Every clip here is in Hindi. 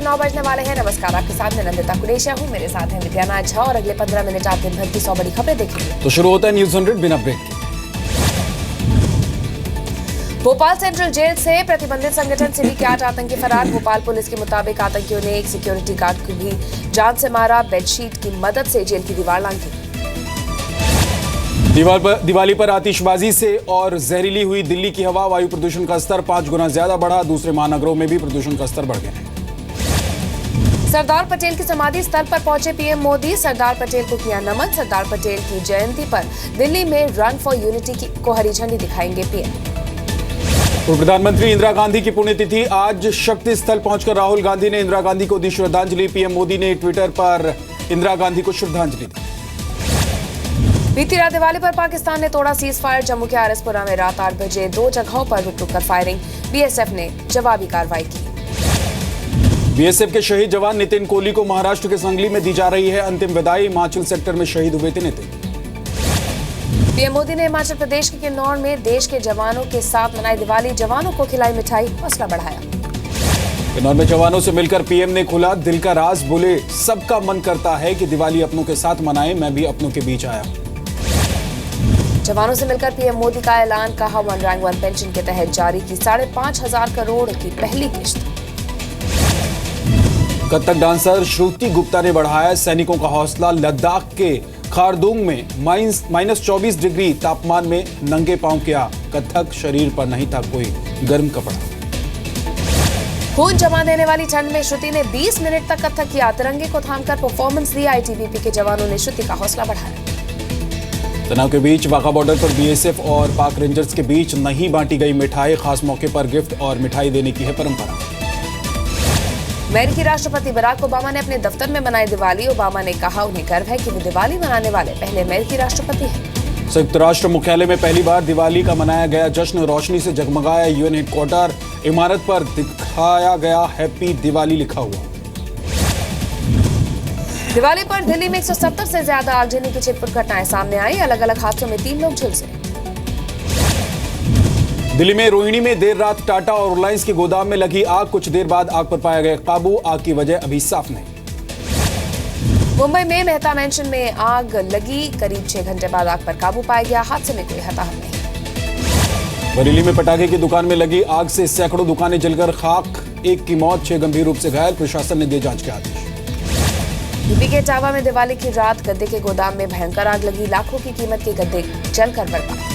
9 बजने वाले हैं। नमस्कार, आपके साथ मैं नंदिता कुरेशिया हूँ। मेरे साथ हैं विद्यानाथ झा और अगले 15 मिनट आप दिन भर की 100 बड़ी खबरें देखेंगे। तो शुरू होता है न्यूज 100 बिना ब्रेक के। भोपाल सेंट्रल जेल से प्रतिबंधित संगठन सिमी के 8 आतंकी फरार। भोपाल पुलिस के मुताबिक आतंकियों ने एक सिक्योरिटी गार्ड को भी जान से मारा। बेडशीट की मदद से जेल की दीवार लांघी। दिवाली पर आतिशबाजी से और जहरीली हुई दिल्ली की हवा। वायु प्रदूषण का स्तर 5 गुना ज्यादा बढ़ा। दूसरे महानगरों में भी प्रदूषण का स्तर बढ़ गया है। सरदार पटेल की समाधि स्थल पर पहुंचे पीएम मोदी। सरदार पटेल को किया नमन। सरदार पटेल की जयंती पर दिल्ली में रन फॉर यूनिटी को हरी झंडी दिखाएंगे पीएम। पूर्व प्रधानमंत्री इंदिरा गांधी की पुण्यतिथि आज। शक्ति स्थल पहुंचकर राहुल गांधी ने इंदिरा गांधी को दी श्रद्धांजलि। पीएम मोदी ने ट्विटर पर इंदिरा गांधी को श्रद्धांजलि दी। बीती रात दिवाली पर पाकिस्तान ने तोड़ा सीज फायर। जम्मू के आरएसपुरा में रात 8 बजे 2 जगहों पर रुक कर फायरिंग। बीएसएफ ने जवाबी कार्रवाई की। बीएसएफ के शहीद जवान नितिन कोहली को महाराष्ट्र के संगली में दी जा रही है अंतिम विदाई। हिमाचल सेक्टर में शहीद हुए थे नितिन। पीएम मोदी ने हिमाचल प्रदेश के किन्नौर में देश के जवानों के साथ मनाई दिवाली। जवानों को खिलाई मिठाई, हौसला बढ़ाया। किन्नौर में जवानों से मिलकर पीएम ने खोला दिल का राज। बोले, सबका मन करता है कि दिवाली अपनों के साथ मनाएं। मैं भी अपनों के बीच आया। जवानों से मिलकर पीएम मोदी का ऐलान। कहा, वन रैंक वन पेंशन के तहत जारी की 5,500 करोड़ की पहली किश्त। कथक डांसर श्रुति गुप्ता ने बढ़ाया सैनिकों का हौसला। लद्दाख के खारदुंग में -24 डिग्री तापमान में नंगे पांव किया कथक। शरीर पर नहीं था कोई गर्म कपड़ा। खून जमा देने वाली ठंड में श्रुति ने 20 मिनट तक कथक किया। तिरंगे को थामकर परफॉर्मेंस दी। आईटीबीपी के जवानों ने श्रुति का हौसला बढ़ाया। तनाव के बीच वाघा बॉर्डर पर बीएसएफ और पाक रेंजर्स के बीच नहीं बांटी गई मिठाई। खास मौके पर गिफ्ट और मिठाई देने की है परंपरा। अमेरिकी राष्ट्रपति बराक ओबामा ने अपने दफ्तर में मनाई दिवाली। ओबामा ने कहा, उन्हें गर्व है कि वो दिवाली मनाने वाले पहले अमेरिकी राष्ट्रपति हैं। संयुक्त राष्ट्र मुख्यालय में पहली बार दिवाली का मनाया गया जश्न। रोशनी से जगमगाया यूएन हेडक्वार्टर। इमारत पर दिखाया गया हैप्पी दिवाली लिखा हुआ। दिवाली पर दिल्ली में 170 से ज्यादा आगजनी की छिटपुट घटनाएं सामने आई। अलग अलग हादसों में 3 लोग झुलसे। दिल्ली में रोहिणी में देर रात टाटा और रिलायंस के गोदाम में लगी आग। कुछ देर बाद आग पर पाया गया काबू। आग की वजह अभी साफ नहीं। मुंबई में मेहता मैंशन में आग लगी। करीब 6 घंटे बाद आग पर काबू पाया गया। हादसे में कोई हताहत नहीं। बरेली में पटाखे की दुकान में लगी आग से सैकड़ों दुकानें जलकर खाक। एक की मौत, 6 गंभीर रूप से घायल। प्रशासन ने दिए जांच के आदेश। यूपी के इटावा में दिवाली की रात गद्दे के गोदाम में भयंकर आग लगी। लाखों की कीमत के गद्दे जलकर बर्बाद।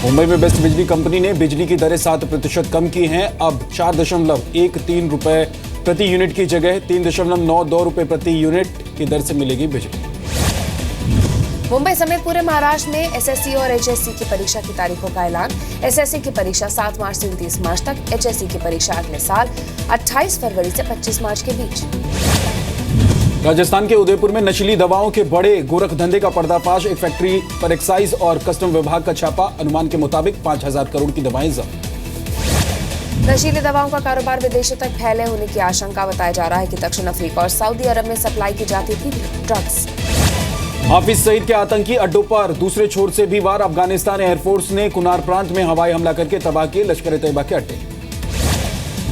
मुंबई में बेस्ट बिजली कंपनी ने बिजली की दरें 7% कम की हैं। अब 4.13 रुपए प्रति यूनिट की जगह 3.92 रुपए प्रति यूनिट की दर से मिलेगी बिजली। मुंबई समेत पूरे महाराष्ट्र में एसएससी और एचएससी की परीक्षा की तारीखों का ऐलान। एसएससी की परीक्षा 7 मार्च से 29 मार्च तक। एचएससी की परीक्षा अगले साल 28 फरवरी से 25 मार्च के बीच। राजस्थान के उदयपुर में नशीली दवाओं के बड़े गोरख धंधे का पर्दाफाश। एक फैक्ट्री पर एक्साइज और कस्टम विभाग का छापा। अनुमान के मुताबिक 5,000 करोड़ की दवाएं जब्त। नशीली दवाओं का कारोबार विदेशों तक फैले होने की आशंका। बताया जा रहा है कि दक्षिण अफ्रीका और सऊदी अरब में सप्लाई की जाती थी ड्रग्स। हाफिज सईद के आतंकी अड्डों पर दूसरे छोर से भी वार। अफगानिस्तान एयरफोर्स ने कुनार प्रांत में हवाई हमला करके तबाह किए लश्कर ए तैयबा के अड्डे।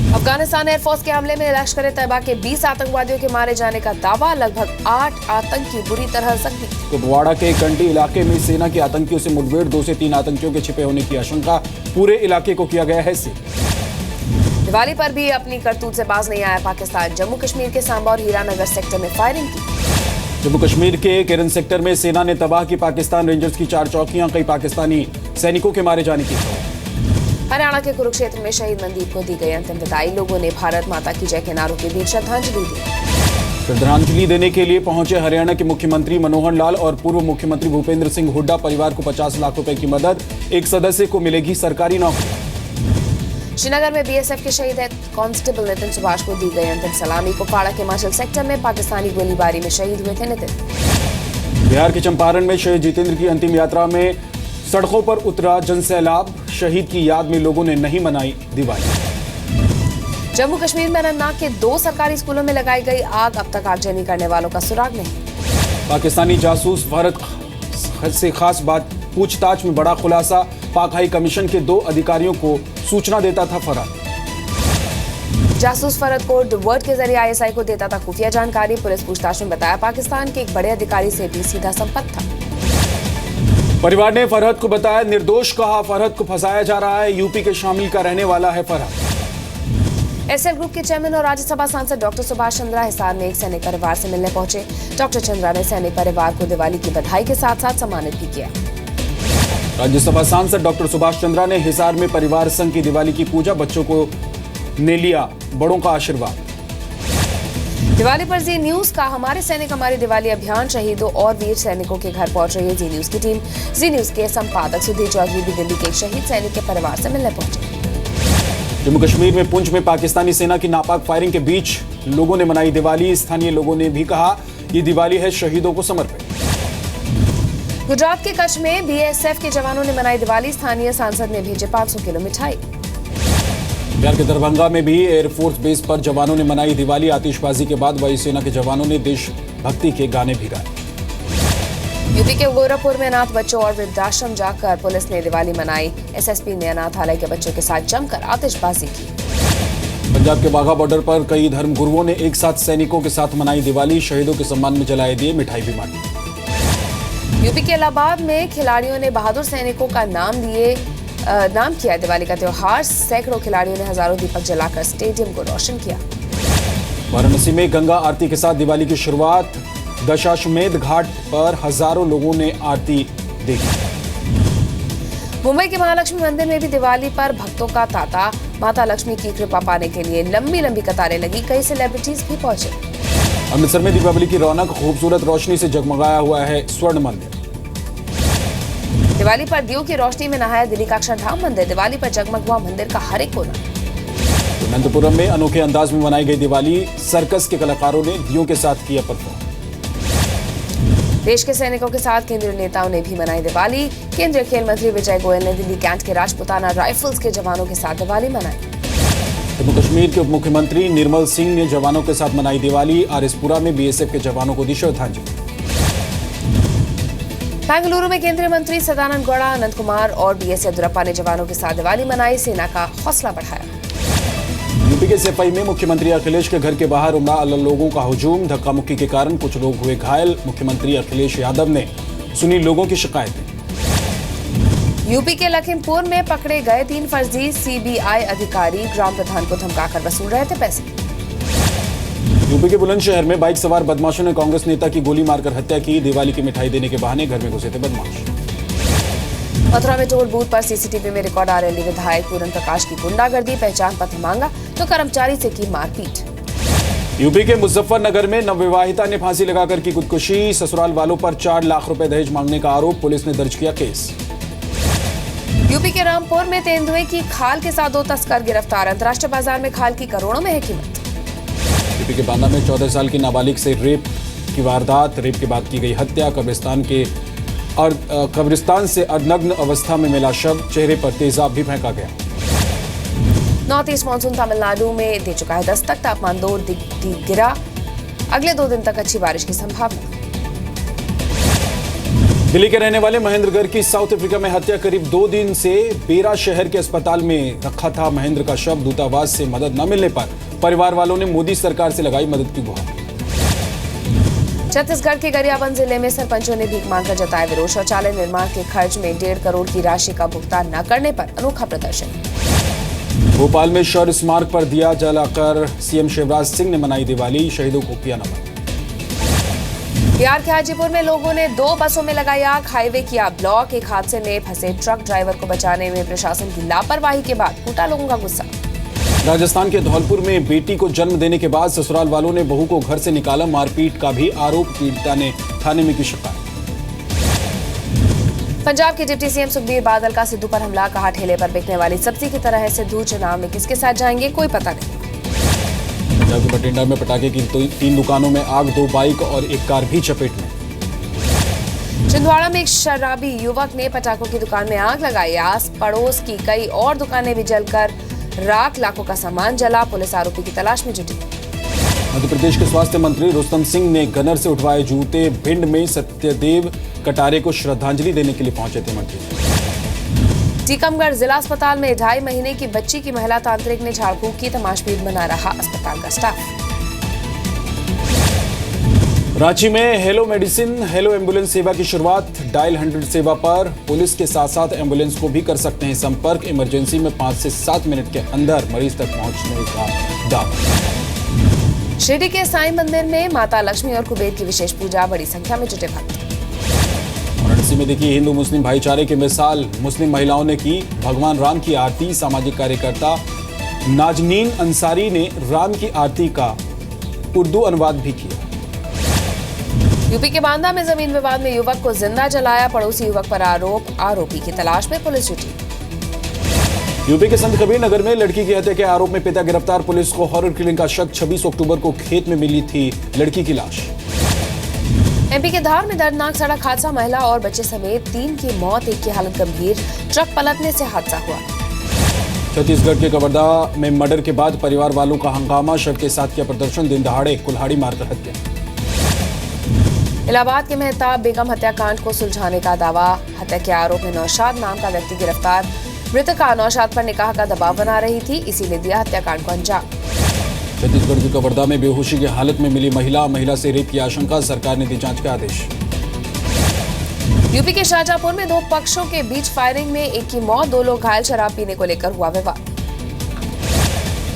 अफगानिस्तान एयरफोर्स के हमले में लश्कर ए तैयबा के 20 आतंकवादियों के मारे जाने का दावा। लगभग 8 आतंकी बुरी तरह जख्मी। कुपवाड़ा के कंटी इलाके में सेना के आतंकियों से मुठभेड़। 2 से 3 आतंकियों के छिपे होने की आशंका। पूरे इलाके को किया गया है सील। दिवाली पर भी अपनी करतूत से बाज नहीं आया पाकिस्तान। जम्मू कश्मीर के सांबा और हीरानगर सेक्टर में फायरिंग की। जम्मू कश्मीर के केरन सेक्टर में सेना ने तबाह की पाकिस्तान रेंजर्स की 4 चौकियां। कई पाकिस्तानी सैनिकों के मारे जाने की खबर। हरियाणा के कुरुक्षेत्र में शहीद मनदीप को दी गई अंतिम विदाई। लोगों ने भारत माता की जय के नारों के बीच श्रद्धांजलि दी। श्रद्धांजलि देने के लिए पहुंचे हरियाणा के मुख्यमंत्री मनोहर लाल और पूर्व मुख्यमंत्री भूपेंद्र सिंह हुड्डा। परिवार को 50 लाख रुपए की मदद। एक सदस्य को मिलेगी सरकारी नौकरी। श्रीनगर में बीएसएफ के शहीद कांस्टेबल नितिन सुभाष को दी गई अंतिम सलामी। कुपवाड़ा के हिमाचल सेक्टर में पाकिस्तानी गोलीबारी में शहीद हुए थे नितिन। बिहार के चंपारण में शहीद जितेंद्र की अंतिम यात्रा में सड़कों पर उतरा जनसैलाब। शहीद की याद में लोगों ने नहीं मनाई दिवाली। जम्मू कश्मीर में अनंतनाग के 2 सरकारी स्कूलों में लगाई गई आग। अब तक आगजनी करने वालों का सुराग नहीं। पाकिस्तानी जासूस भारत से खास बात पूछताछ में बड़ा खुलासा। पाक हाई कमीशन के 2 अधिकारियों को सूचना देता था फरार। जासूस फरहद कोड वर्ड के जरिए आईएसआई को देता था खुफिया जानकारी। पुलिस पूछताछ में बताया पाकिस्तान के एक बड़े अधिकारी से भी सीधा संपर्क था। परिवार ने फरहद को बताया निर्दोष, कहा फरहद को फंसाया जा रहा है। यूपी के शामिल का रहने वाला है फरहद। एसएल ग्रुप के चेयरमैन और राज्यसभा सांसद डॉक्टर सुभाष चंद्रा हिसार में एक सैनिक परिवार से मिलने पहुंचे। डॉक्टर चंद्रा ने सैनिक परिवार को दिवाली की बधाई के साथ साथ सम्मानित भी किया। राज्यसभा सांसद डॉक्टर सुभाष चंद्रा ने हिसार में परिवार संघ की दिवाली की पूजा, बच्चों को ने लिया बड़ों का आशीर्वाद। दिवाली पर जी न्यूज का हमारे सैनिक हमारी दिवाली अभियान, शहीदों और वीर सैनिकों के घर पहुंच रही है जी न्यूज की टीम। जी न्यूज के संपादक सुधीर चौधरी भी दिल्ली के एक शहीद सैनिक के परिवार से मिलने पहुंचे। जम्मू कश्मीर में पुंछ में पाकिस्तानी सेना की नापाक फायरिंग के बीच लोगों ने मनाई दिवाली। स्थानीय लोगों ने भी कहा ये दिवाली है शहीदों को समर्पित। गुजरात के कच्छ में बीएसएफ के जवानों ने मनाई दिवाली। स्थानीय सांसद ने भेजे 500 किलो मिठाई। बिहार के दरभंगा में भी एयरफोर्स बेस पर जवानों ने मनाई दिवाली। आतिशबाजी के बाद वायुसेना के जवानों ने देशभक्ति के गाने भी गाए। यूपी के गोरखपुर में अनाथ बच्चों और वृद्धाश्रम जाकर पुलिस ने दिवाली मनाई। एसएसपी ने अनाथालय के बच्चों के साथ जमकर आतिशबाजी की। पंजाब के बाघा बॉर्डर पर कई धर्मगुरुओं ने एक साथ सैनिकों के साथ मनाई दिवाली। शहीदों के सम्मान में जलाए दिए, मिठाई भी बांटी। यूपी के इलाहाबाद में खिलाड़ियों ने बहादुर सैनिकों का नाम किया दिवाली का त्योहार। सैकड़ों खिलाड़ियों ने हजारों दीपक जलाकर स्टेडियम को रोशन किया। वाराणसी में गंगा आरती के साथ दिवाली की शुरुआत। दशाश्वमेध घाट पर हजारों लोगों ने आरती देखी। मुंबई के महालक्ष्मी मंदिर में भी दिवाली पर भक्तों का तांता। माता लक्ष्मी की कृपा पाने के लिए लंबी लंबी कतारें लगी। कई सेलिब्रिटीज भी पहुंचे। अमृतसर में दीपावली की रौनक, खूबसूरत रोशनी से जगमगाया हुआ है स्वर्ण मंदिर। दिवाली पर दियों की रोशनी में नहाया दिल्ली का अक्षरधाम मंदिर। दिवाली पर जगमग हुआ मंदिर का हर एक कोना। अनंतपुरम में अनोखे अंदाज में मनाई गई दिवाली। सर्कस के कलाकारों ने दियों के साथ किया परफॉर्म। देश के सैनिकों के साथ केंद्रीय नेताओं ने भी मनाई दिवाली। केंद्रीय खेल मंत्री विजय गोयल ने दिल्ली कैंट के राजपुताना राइफल्स के जवानों के साथ दिवाली मनाई। जम्मू कश्मीर के उप मुख्यमंत्री निर्मल सिंह ने जवानों के साथ मनाई दिवाली। आरएसपुरा में बीएसएफ के जवानों को दी श्रद्धांजलि। बेंगलुरु में केंद्रीय मंत्री सदानंद गौड़ा, अनंत कुमार और बीएस येदियुरप्पा ने जवानों के साथ दिवाली मनाई। सेना का हौसला बढ़ाया। यूपी के सफाई में मुख्यमंत्री अखिलेश के घर के बाहर उमड़ा लोगों का हुजूम। धक्का मुक्की के कारण कुछ लोग हुए घायल। मुख्यमंत्री अखिलेश यादव ने सुनी लोगों की शिकायतें। यूपी के लखीमपुर में पकड़े गए 3 फर्जी सीबीआई अधिकारी ग्राम प्रधान को धमकाकर वसूल रहे थे पैसे। यूपी के बुलंदशहर में बाइक सवार बदमाशों ने कांग्रेस नेता की गोली मारकर हत्या की। दिवाली की मिठाई देने के बहाने घर में घुसे थे बदमाश। मथुरा में टोल बूथ पर सीसीटीवी में रिकॉर्ड आ रही विधायक पूरन प्रकाश की गुंडागर्दी। पहचान पत्र मांगा तो कर्मचारी से की मारपीट। यूपी के मुजफ्फरनगर में नवविवाहिता ने फांसी लगाकर की खुदकुशी। ससुराल वालों पर 4 लाख रुपए दहेज मांगने का आरोप। पुलिस ने दर्ज किया केस। यूपी के रामपुर में तेंदुए की खाल के साथ 2 तस्कर गिरफ्तार। अंतर्राष्ट्रीय बाजार में खाल की करोड़ों में है कीमत। यूपी के बांदा में 14 साल की नाबालिग से रेप की वारदात। रेप के बाद की गई हत्या। कब्रिस्तान से अर्धनग्न अवस्था में मिला शव। चेहरे पर तेजाब भी फेंका गया। नॉर्थ ईस्ट मानसून तमिलनाडु में दे चुका है दस्तक। तापमान 2 डिग्री गिरा। अगले 2 दिन तक अच्छी बारिश की संभावना। दिल्ली के रहने वाले महेंद्र गर्ग की साउथ अफ्रीका में हत्या। करीब 2 दिन से बेरा शहर के अस्पताल में रखा था महेंद्र का शव। दूतावास से मदद न मिलने पर परिवार वालों ने मोदी सरकार से लगाई मदद की गुहार। छत्तीसगढ़ के गरियाबंद जिले में सरपंचों ने भीख मांगकर जताया विरोध। शौचालय निर्माण के खर्च में 1.5 करोड़ की राशि का भुगतान न करने पर अनोखा प्रदर्शन। भोपाल में शौर्य स्मारक पर दिया जलाकर सीएम शिवराज सिंह ने मनाई दिवाली। शहीदों को किया नमन। बिहार के हाजीपुर में लोगों ने 2 बसों में लगाई आग। हाईवे किया ब्लॉक। एक हादसे में फंसे ट्रक ड्राइवर को बचाने में प्रशासन की लापरवाही के बाद फूटा लोगों का गुस्सा। राजस्थान के धौलपुर में बेटी को जन्म देने के बाद ससुराल वालों ने बहू को घर से निकाला। मारपीट का भी आरोप। पीड़िता ने थाने में की शिकायत। पंजाब के डिप्टी सीएम सुखबीर बादल का सिद्धू पर हमला। कहा ठेले पर बिकने वाली सब्जी की तरह है सिद्धू। चुनाव में किसके साथ जाएंगे कोई पता नहीं। पंजाब के बठिंडा में पटाखे की 3 दुकानों में आग। 2 बाइक और 1 कार भी चपेट में। छिंदवाड़ा में एक शराबी युवक ने पटाखों की दुकान में आग लगाई। आस पड़ोस की कई और दुकानें भी जलकर राख। लाखों का सामान जला। पुलिस आरोपी की तलाश में जुटी। मध्य प्रदेश के स्वास्थ्य मंत्री रुस्तम सिंह ने गनर से उठवाए जूते। भिंड में सत्यदेव कटारे को श्रद्धांजलि देने के लिए पहुंचे थे मंत्री। टीकमगढ़ जिला अस्पताल में 2.5 महीने की बच्ची की महिला तांत्रिक ने झाड़ फूंक की, तमाशबीन बना रहा अस्पताल का स्टाफ। रांची में हेलो मेडिसिन हेलो एम्बुलेंस सेवा की शुरुआत। डायल 100 सेवा पर पुलिस के साथ साथ एम्बुलेंस को भी कर सकते हैं संपर्क। इमरजेंसी में 5 से 7 मिनट के अंदर मरीज तक पहुंचने का दावा। शिरडी के साईं मंदिर में माता लक्ष्मी और कुबेर की विशेष पूजा, बड़ी संख्या में जुटे भक्त। वाराणसी में देखिए हिंदू मुस्लिम भाईचारे की मिसाल, मुस्लिम महिलाओं ने की भगवान राम की आरती। सामाजिक कार्यकर्ता नाजनीन अंसारी ने राम की आरती का उर्दू अनुवाद भी किया। यूपी के बांदा में जमीन विवाद में युवक को जिंदा जलाया, पड़ोसी युवक पर आरोप, आरोपी की तलाश में पुलिस जुटी। यूपी के संत कबीर नगर में लड़की की हत्या के आरोप में पिता गिरफ्तार, पुलिस को हॉरर किलिंग का शक। 26 अक्टूबर को खेत में मिली थी लड़की की लाश। एमपी के धार में दर्दनाक सड़क हादसा, महिला और बच्चे समेत 3 की मौत, 1 की हालत गंभीर, ट्रक पलटने से हादसा हुआ। छत्तीसगढ़ के कवर्धा में मर्डर के बाद परिवार वालों का हंगामा, शव के साथ किया प्रदर्शन, दिन दहाड़े कुल्हाड़ी मारकर हत्या। इलाहाबाद के मेहताब बेगम हत्याकांड को सुलझाने का दावा, हत्या के आरोप में नौशाद नाम का व्यक्ति गिरफ्तार। मृतका नौशाद पर निकाह का दबाव बना रही थी, इसीलिए दिया हत्याकांड को अंजाम। छत्तीसगढ़ के कवर्धा में बेहोशी की हालत में मिली महिला से रेप की आशंका, सरकार ने दी जांच के आदेश। यूपी के शाहजहांपुर में 2 पक्षों के बीच फायरिंग में 1 की मौत, 2 लोग घायल, शराब पीने को लेकर हुआ विवाद।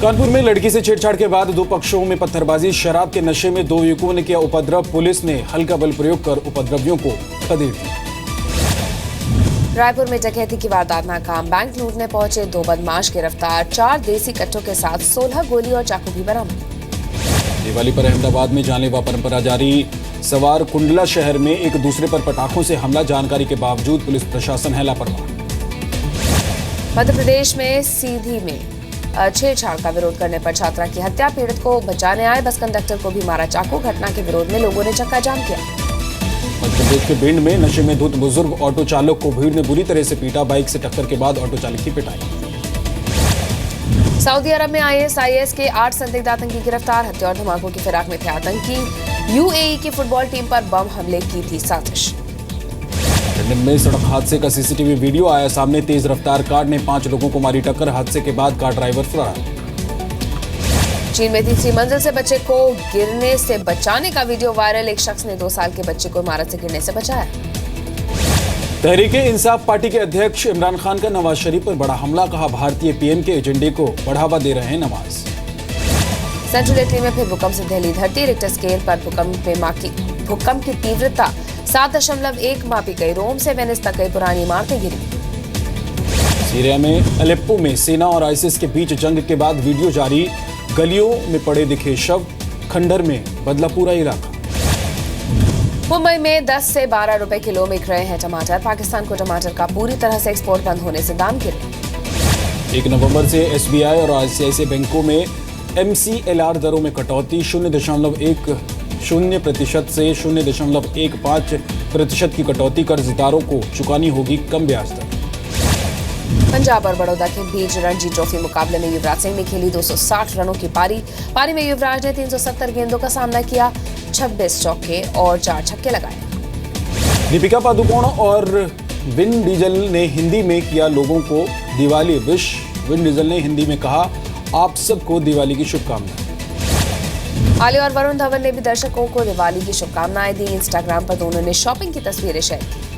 कानपुर में लड़की से छेड़छाड़ के बाद 2 पक्षों में पत्थरबाजी, शराब के नशे में 2 युवकों ने किया उपद्रव, पुलिस ने हल्का बल प्रयोग कर उपद्रवियों को खदेड़ दिया। रायपुर में डकैती की वारदात नाकाम, बैंक लूटने पहुंचे 2 बदमाश गिरफ्तार, 4 देसी कट्टों के साथ 16 गोली और चाकू भी बरामद। दिवाली पर अहमदाबाद में जानलेवा परंपरा जारी, सवार कुंडला शहर में एक दूसरे पर पटाखों से हमला, जानकारी के बावजूद पुलिस प्रशासन है लापरवाह। मध्य प्रदेश में सीधी में छेड़छाड़ का विरोध करने पर छात्रा की हत्या, पीड़ित को बचाने आए बस कंडक्टर को भी मारा चाकू, घटना के विरोध में लोगों ने चक्का जाम किया। मध्य प्रदेश के भिंड में नशे में धुत बुजुर्ग ऑटो चालक को भीड़ ने बुरी तरह से पीटा, बाइक से टक्कर के बाद ऑटो चालक की पिटाई। सऊदी अरब में ISIS के 8 संदिग्ध आतंकी गिरफ्तार, हत्या और धमाकों की फिराक में थे आतंकी। UAE की फुटबॉल टीम पर बम हमले की थी साजिश। लंदन में सड़क हादसे का CCTV वीडियो आया सामने, तेज रफ्तार कार ने 5 लोगों को मारी टक्कर, हादसे के बाद कार ड्राइवर फरार। चीन में 3री मंजिल से बच्चे को गिरने से बचाने का वीडियो वायरल, एक शख्स ने 2 साल के बच्चे को इमारत से गिरने से बचाया। तहरीक-ए-इंसाफ पार्टी के अध्यक्ष इमरान खान का नवाज शरीफ पर बड़ा हमला, कहा भारतीय PM के एजेंडे को बढ़ावा दे रहे हैं नवाज। सेंट्रल इटली में फिर भूकंप से दहली धरती, रिक्टर स्केल पर भूकंप की तीव्रता 7.1 मापी गई, रोम से वेनिस तक कई पुरानी इमारतें गिरी। सीरिया में अलेप्पो में सेना और आईसिस के बीच जंग के बाद वीडियो जारी, गलियों में पड़े दिखे शव, खंडर में बदला पूरा इलाका। मुंबई में 10 से 12 रुपए किलो बिक रहे हैं टमाटर, पाकिस्तान को टमाटर का पूरी तरह से एक्सपोर्ट बंद होने से दाम गिरे। 1 नवंबर से SBI और ICICI बैंकों में MCLR दरों में कटौती, 0.10% से 0.15% की कटौती, कर्जदारों को चुकानी होगी कम ब्याज दर। पंजाब और बड़ौदा के बीच रणजी ट्रॉफी मुकाबले में युवराज सिंह ने खेली 260 रनों की पारी में युवराज ने 370 गेंदों का सामना किया, 26 चौके और 4 छक्के लगाए। दीपिका पादुकोण और विन डीजल ने हिंदी में किया लोगों को दिवाली विश। विन डीजल ने हिंदी में कहा, आप सबको दिवाली की शुभकामनाएं। आलिया और वरुण धवन ने भी दर्शकों को दिवाली की शुभकामनाएं दी, इंस्टाग्राम पर दोनों ने शॉपिंग की तस्वीरें शेयर की।